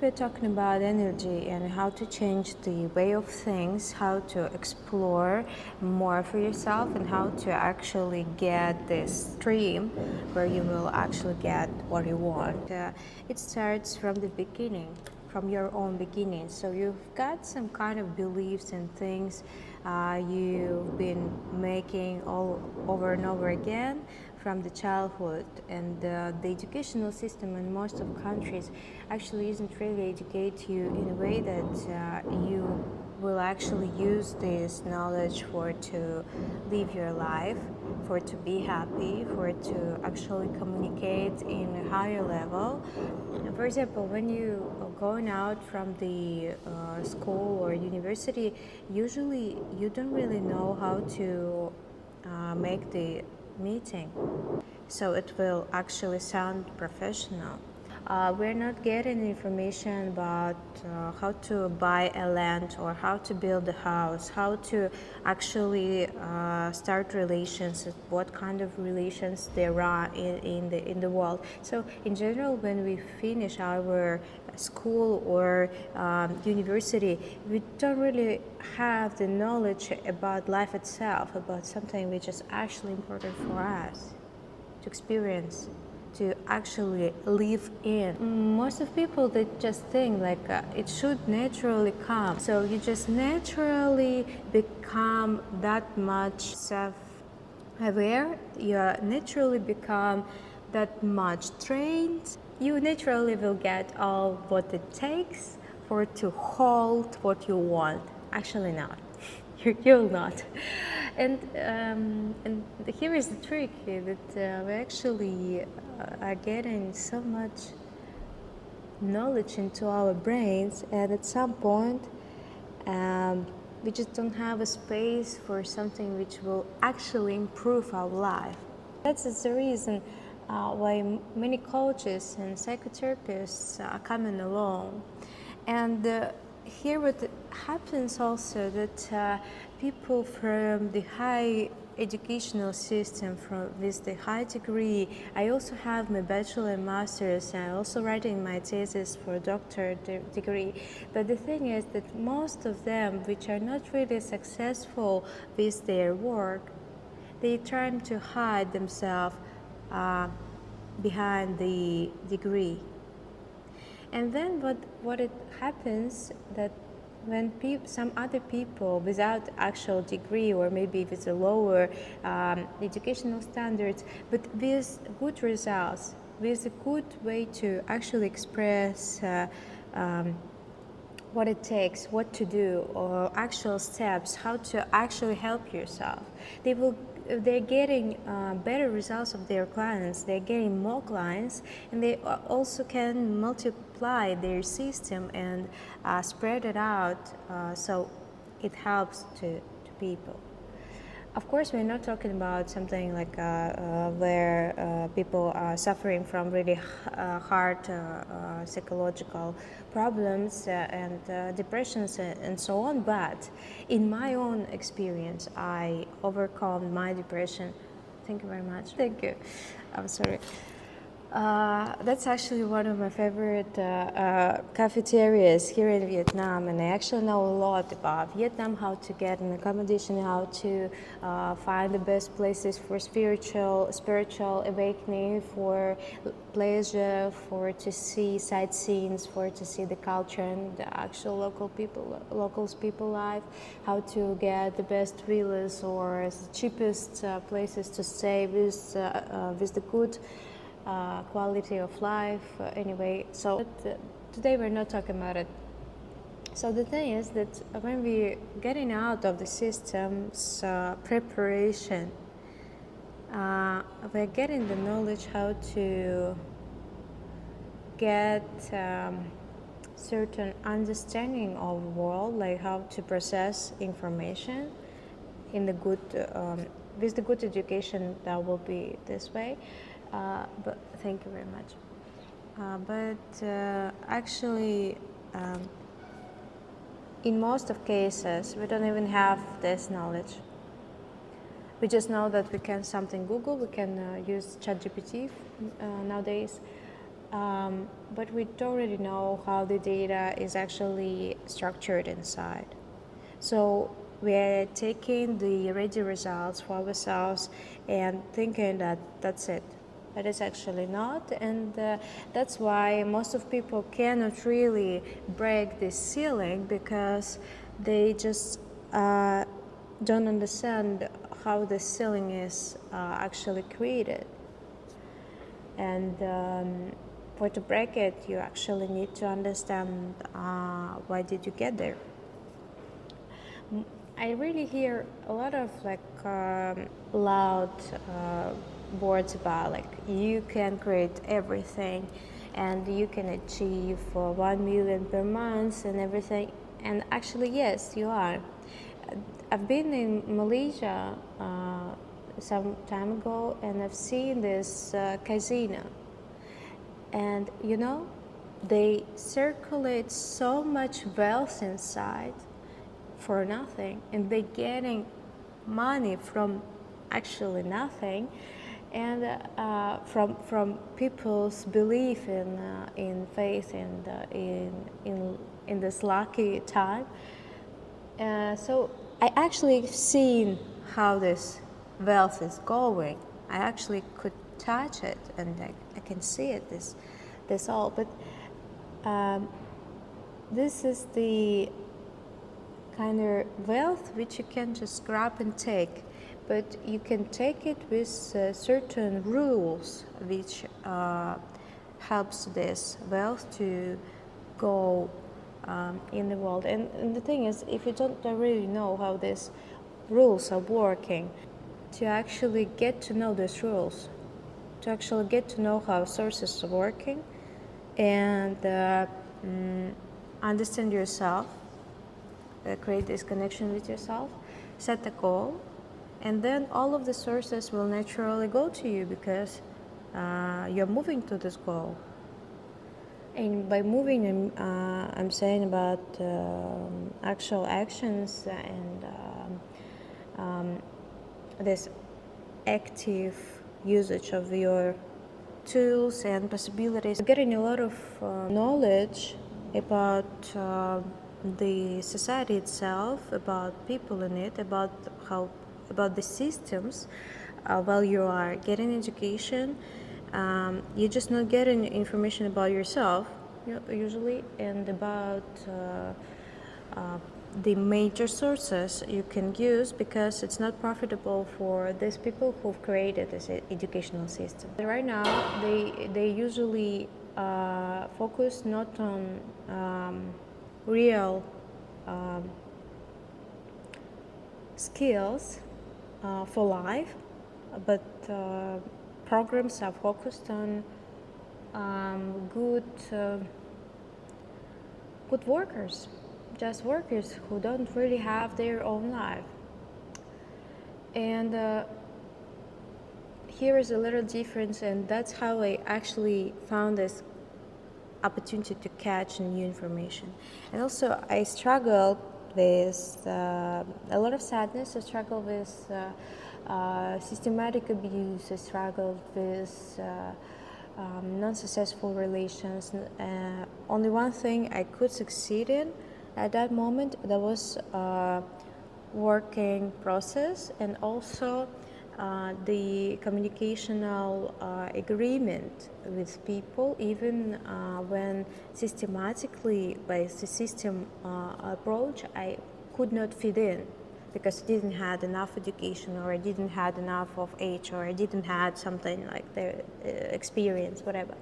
We're talking about energy and how to change the way of things, how to explore more for yourself, and how to actually get this stream where you will actually get what you want. It starts from the beginning, from your own beginning. So you've got some kind of beliefs and things you've been making all over and over again from the childhood, and the educational system in most of countries actually isn't really educate you in a way that you will actually use this knowledge for to live your life, for to be happy, for to actually communicate in a higher level. For example, when you are going out from the school or university, usually you don't really know how to make the meeting, so it will actually sound professional. We're not getting information about how to buy a land or how to build a house, how to actually start relations, what kind of relations there are in the world. So in general, when we finish our school or university, we don't really have the knowledge about life itself, about something which is actually important for us to experience, to actually live in. Most of people, they just think like it should naturally come. So you just naturally become that much self-aware, you naturally become that much trained. You naturally will get all what it takes for to hold what you want. Actually not. You'll not. And here is the trick, that we actually are getting so much knowledge into our brains, and at some point we just don't have a space for something which will actually improve our life. That's the reason why many coaches and psychotherapists are coming along. And here what happens also that people from the high educational system with the high degree, I also have my bachelor and master's, and I'm also writing my thesis for a doctorate degree. But the thing is that most of them, which are not really successful with their work, they try to hide themselves behind the degree. And then what it happens that when some other people without actual degree, or maybe with a lower educational standards, but with good results, with a good way to actually express what it takes, what to do, or actual steps, how to actually help yourself, they're getting better results of their clients, they're getting more clients, and they also can multiply their system and spread it out, so it helps to people. Of course, we're not talking about something like where people are suffering from really hard psychological problems and depressions and so on. But in my own experience, I overcome my depression. Thank you very much. Thank you. I'm sorry. That's actually one of my favorite cafeterias here in Vietnam, and I actually know a lot about Vietnam, how to get an accommodation, how to find the best places for spiritual awakening, for pleasure, for to see sightseeing, for to see the culture and the actual locals people life, how to get the best villas or the cheapest places to stay with the good quality of life. Anyway, so today we're not talking about it. So the thing is that when we're getting out of the system's preparation, we're getting the knowledge how to get certain understanding of the world, like how to process information in the good with the good education. That will be this way. But thank you very much. Actually, in most of cases, we don't even have this knowledge. We just know that we can something Google, we can use ChatGPT nowadays, but we don't really know how the data is actually structured inside. So we're taking the ready results for ourselves and thinking that that's it. That is actually not, and that's why most of people cannot really break this ceiling, because they just don't understand how the ceiling is actually created. And for to break it, you actually need to understand why did you get there. I really hear a lot of loud words about like you can create everything and you can achieve 1 million per month and everything. And actually, yes, you are. I've been in Malaysia some time ago, and I've seen this casino. And they circulate so much wealth inside for nothing, and they're getting money from actually nothing, and from people's belief in faith and in this lucky time. So I actually seen how this wealth is going. I actually could touch it, and I can see it. This all, but this is the kind of wealth which you can just grab and take, but you can take it with certain rules which helps this wealth to go in the world. And the thing is, if you don't really know how these rules are working, to actually get to know these rules, to actually get to know how sources are working, and understand yourself, create this connection with yourself, set a goal, and then all of the sources will naturally go to you, because you're moving to this goal. And by moving, I'm saying about actual actions and this active usage of your tools and possibilities. Getting a lot of knowledge about the society itself, about people in it, about the systems. While you are getting education, you're just not getting information about yourself usually, and about the major sources you can use, because it's not profitable for these people who've created this educational system. Right now, they usually focus not on real skills for life, but programs are focused on good workers, just workers who don't really have their own life. And here is a little difference, and that's how I actually found this opportunity to catch new information. And also, I struggled with a lot of sadness. I struggled with systematic abuse. I struggled with non-successful relations. Only one thing I could succeed in at that moment, that was working process, and also the communicational agreement with people, even when systematically, by the system approach, I could not fit in, because I didn't have enough education, or I didn't have enough of age, or I didn't have something like the experience, whatever.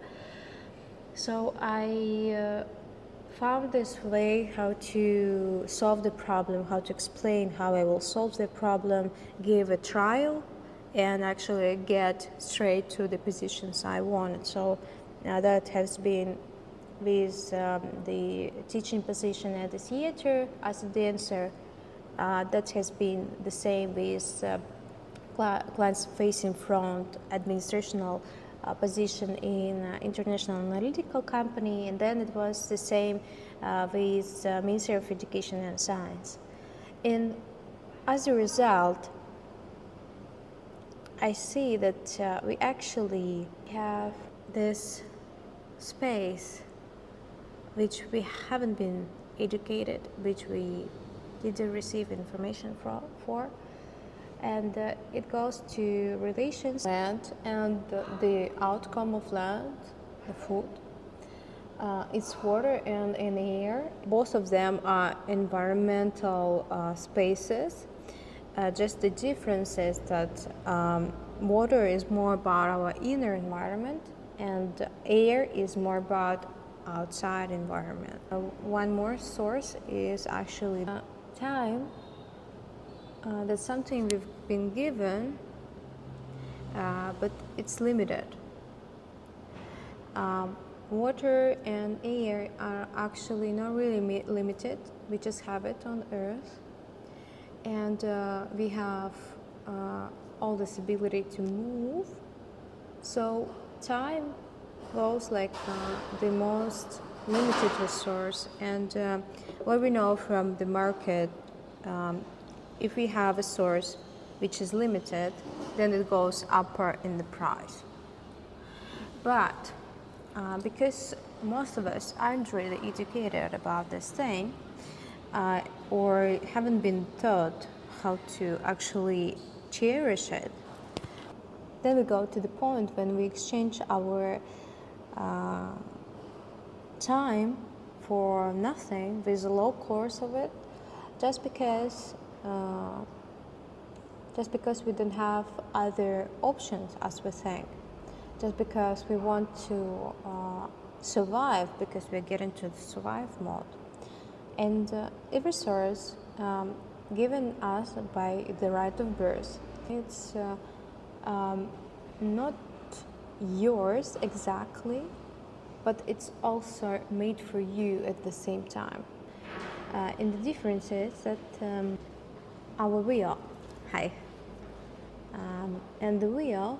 So I found this way how to solve the problem, how to explain how I will solve the problem, give a trial, and actually get straight to the positions I wanted. So that has been with the teaching position at the theater as a dancer. That has been the same with clients facing front administrational position in international analytical company, and then it was the same with Ministry of Education and Science. And as a result, I see that we actually have this space which we haven't been educated, which we didn't receive information for. And it goes to relations, land, and the outcome of land, the food. It's water and air. Both of them are environmental spaces. Just the difference is that water is more about our inner environment, and air is more about outside environment. One more source is actually time. That's something we've been given, but it's limited. Water and air are actually not really limited. We just have it on Earth, and we have all this ability to move. So time goes like the most limited resource. And what we know from the market, if we have a source which is limited, then it goes upper in the price. But because most of us aren't really educated about this thing, or haven't been taught how to actually cherish it, then we go to the point when we exchange our time for nothing with a low course of it, just because we don't have other options as we think, just because we want to survive, because we're getting to the survive mode. And every source given us by the right of birth, it's not yours exactly, but it's also made for you at the same time. And the difference is that our will, and the will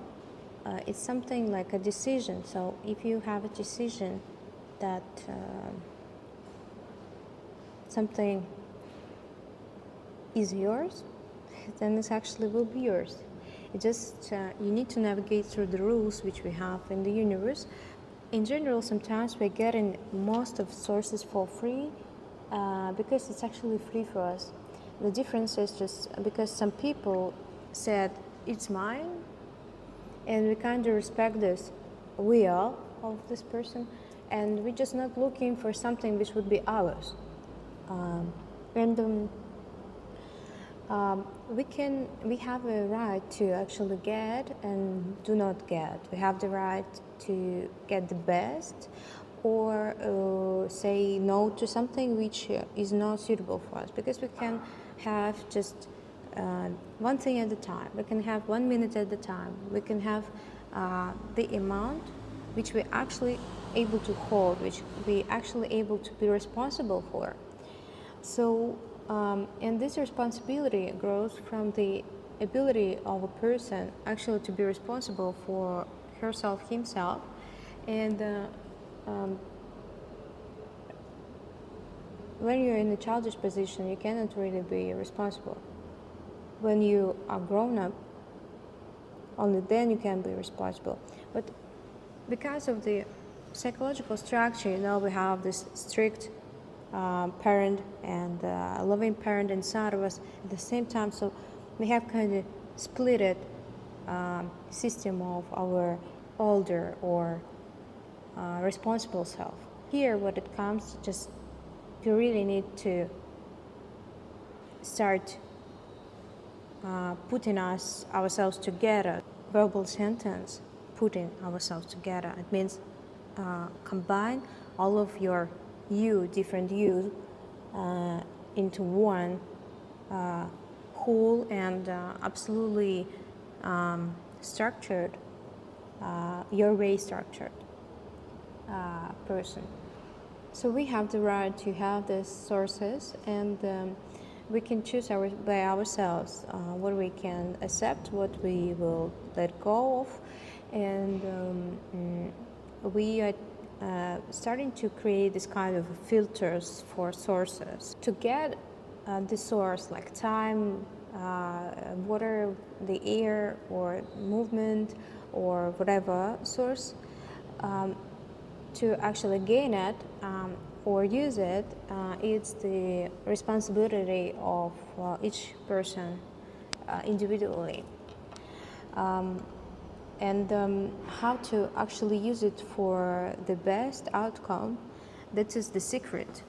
is something like a decision. So if you have a decision that something is yours, then it actually will be yours. It just you need to navigate through the rules which we have in the universe. In general, sometimes we're getting most of sources for free because it's actually free for us. The difference is just because some people said it's mine, and we kind of respect this will of this person, and we're just not looking for something which would be ours. We have a right to actually get and do not get. We have the right to get the best, or say no to something which is not suitable for us, because we can have just one thing at a time. We can have 1 minute at a time. We can have the amount which we're actually able to hold, which we actually able to be responsible for. So, and this responsibility grows from the ability of a person actually to be responsible for herself, himself, and when you're in a childish position, you cannot really be responsible. When you are grown up, only then you can be responsible. But because of the psychological structure, we have this strict parent and loving parent inside of us at the same time. So we have kind of split system of our older or responsible self. Here, what it comes to, just you really need to start putting ourselves together. Verbal sentence, putting ourselves together. It means combine all of your different you into one whole and absolutely structured, your way structured person. So we have the right to have these sources, and we can choose by ourselves what we can accept, what we will let go of, and we are starting to create this kind of filters for sources. To get the source, like time, water, the air, or movement, or whatever source, to actually gain it or use it, it's the responsibility of each person individually. And how to actually use it for the best outcome, that is the secret.